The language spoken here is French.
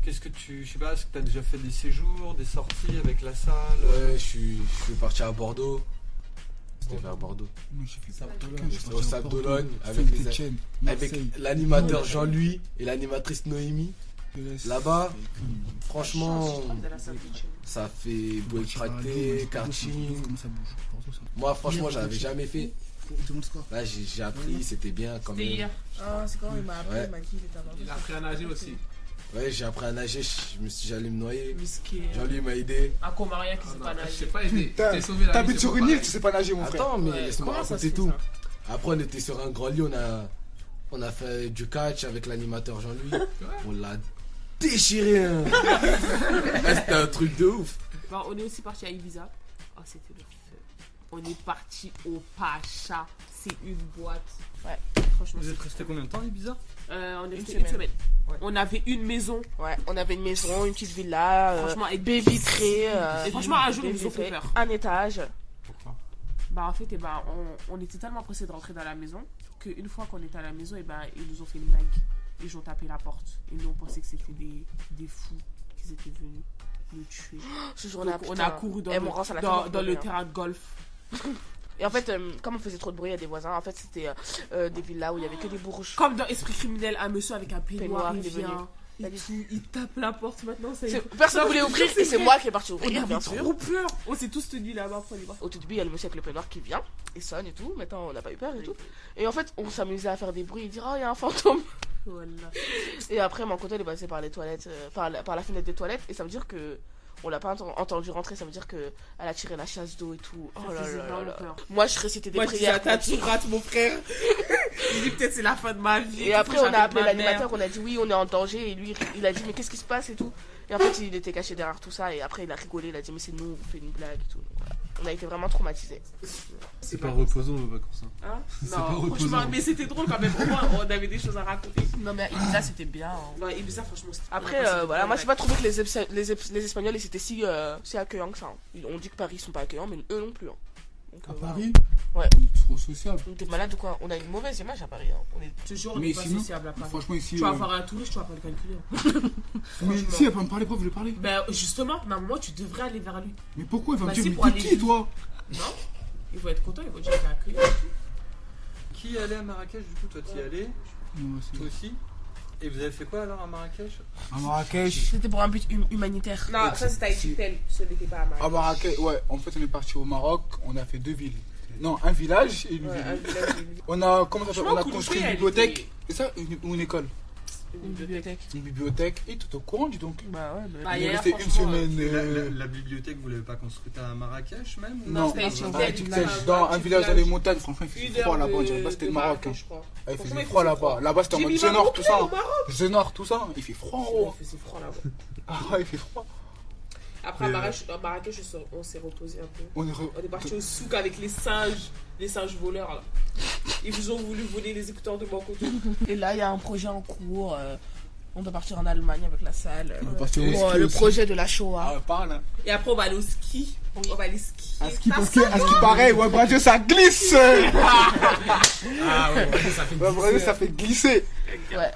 Qu'est-ce que je sais pas, est-ce que t'as déjà fait des séjours, des sorties avec la salle? Ouais, je suis parti à Bordeaux. C'était vers Bordeaux. Moi, j'ai fait Au Sable d'Olonne avec l'animateur Jean-Louis et l'animatrice Noémie. Là-bas, franchement, ça fait Boécraté, karting. Moi, franchement, j'avais jamais fait. Là, j'ai appris, c'était bien quand même. C'était hier. Ah, c'est quand il m'a appris, Ouais. il m'a dit qu'il était à Bordeaux. Il a appris à nager aussi. Ouais, j'ai appris à nager, j'allais me noyer. Miskin. Jean-Louis m'a aidé. Un Comarien qui sait pas Je sais nager. pas aider. T'es sauvé la vie. T'habites sur une île, tu sais pas nager, mon frère. Attends, mais Ouais. laisse-moi Comment ça raconter se fait, tout. ça Après, on était sur un grand lit, on a fait du catch avec l'animateur Jean-Louis. On l'a déchiré. Hein. Ouais, c'était un truc de ouf. Bah, on est aussi parti à Ibiza. Oh, c'était le feu. On est parti au Pacha. C'est une boîte. Ouais. Franchement, Vous êtes resté combien de temps, Ibiza? on est resté semaine. une semaine. Ouais. On avait une maison. Ouais, on avait une maison, une petite villa, Franchement, avec baie vitrée. Et franchement, un jour, ils nous ont fait peur. Un étage. Pourquoi? Bah, en fait, on était tellement pressés de rentrer dans la maison qu'une fois qu'on était à la maison, ils nous ont fait une blague. Ils ont tapé la porte. Et nous, on pensait que c'était des fous qui étaient venus nous tuer. Ce jour-là, Donc, on a couru dans le terrain de golf. Et en fait, comme on faisait trop de bruit à des voisins, en fait, c'était des villas où il y avait que des bourges. Comme dans Esprit criminel, un monsieur avec un peignoir, il il est venu. vient. Il tape la porte maintenant. Ça y est. Personne ne voulait ouvrir et c'est moi qui est parti On ouvrir, avait bien sûr. trop peur. On s'est tous tenus là-bas pour aller voir. Au tout début, il y a le monsieur avec le peignoir qui vient et sonne et tout. Maintenant, on n'a pas eu peur et tout. Et en fait, on s'amusait à faire des bruits et dire oh, il y a un fantôme. Voilà. Et après, mon côté, il est passé par les toilettes, par la fenêtre des toilettes. Et ça veut dire que on l'a pas entendu rentrer. Ça veut dire que elle a tiré la chasse d'eau et tout. Oh Ça là faisait là vraiment là. peur. Moi, je récitais des Moi, je disais, prières. attends, tu rates mon frère. Il dit peut-être c'est la fin de ma vie. Et après, tout, on a j'avais appelé ma l'animateur, mère. on a dit oui, on est en danger. Et lui, il a dit mais qu'est-ce qui se passe et tout. Et en fait, il était caché derrière tout ça. Et après, il a rigolé, il a dit mais c'est nous, on fait une blague et tout. Donc, voilà. On a été vraiment traumatisés. C'est pas reposant vos vacances. Hein pas non, reposant. franchement, mais c'était drôle quand même. Au moins, on avait des choses à raconter. Non, mais Ibiza, c'était bien. Non, Ibiza, franchement, c'était. Après, voilà, moi, j'ai pas trouvé que les Espagnols, ils étaient si accueillants que ça. Hein. On dit que Paris, ils sont pas accueillants, mais eux non plus. Hein. Donc, À voilà. Paris Ouais. Trop sociable. T'es malade ou quoi? On a une mauvaise image à Paris. Hein. On est... Toujours, on Mais est pas sinon, sociable à Paris. franchement, ici. Tu vas voir un touriste, tu vas pas le calculer. Mais si, elle va me parler, pas, vous le parler. Ben, justement, normalement, tu devrais aller vers lui. Mais pourquoi elle va Bah, me dire si, mais pour t'es aller qui, vite. toi? Non? Il faut être content, il faut dire qu'il est accueilli. Qui est allé à Marrakech du coup? Toi, t'y es allé? Non, c'est- Toi aussi? Et vous avez fait quoi alors à Marrakech? À Marrakech. C'était pour un but humanitaire. Non, ça c'était à Égyptel, ce n'était pas à Marrakech. À Marrakech, ouais. En fait, on est parti au Maroc. On a fait 2 villes. Non, un village et une Ouais, un ville. village, une ville. On a, comment ça s'appelle? On a Franchement, construit une elle bibliothèque. était- C'est ça? Ou une école? Une bibliothèque. Une bibliothèque. Et tout au courant, dis donc. Bah ouais, bah... Bah, On est hier, resté une franchement, semaine. La bibliothèque, vous l'avez pas construite à Marrakech même ou- Non, c'était à Égyptel, à Égyptel, dans un village dans les montagnes. Franchement, il Une fait froid heure là-bas. On de- dirait pas c'était de le Maroc. Hein. Marrakech, je crois. Ah, il Franchement, faisait froid là-bas. Là-bas, c'était en J'ai mode mis The ma Nord, montre tout ça. au Maroc. The Nord, tout ça. Il fait froid en haut. Il faisait froid là-bas. Ah ouais, il fait froid. Après, à Marrakech, on s'est reposé un peu. On est On est parti au souk avec les singes voleurs là. Ils vous ont voulu voler les écouteurs de mon côté. Et là, il y a un projet en cours. On doit partir en Allemagne avec la salle. On va partir au Pour, ski le aussi. projet de la Shoah. Ah, parle. Hein. Et après, on va aller au ski. On va aller skier. À ce qui Ça parce sent que, à ce qui paraît, ouais, Bradjeux, ça glisse. Ah ouais, ça fait Ouais, Bradjeux, ça fait glisser. Ouais.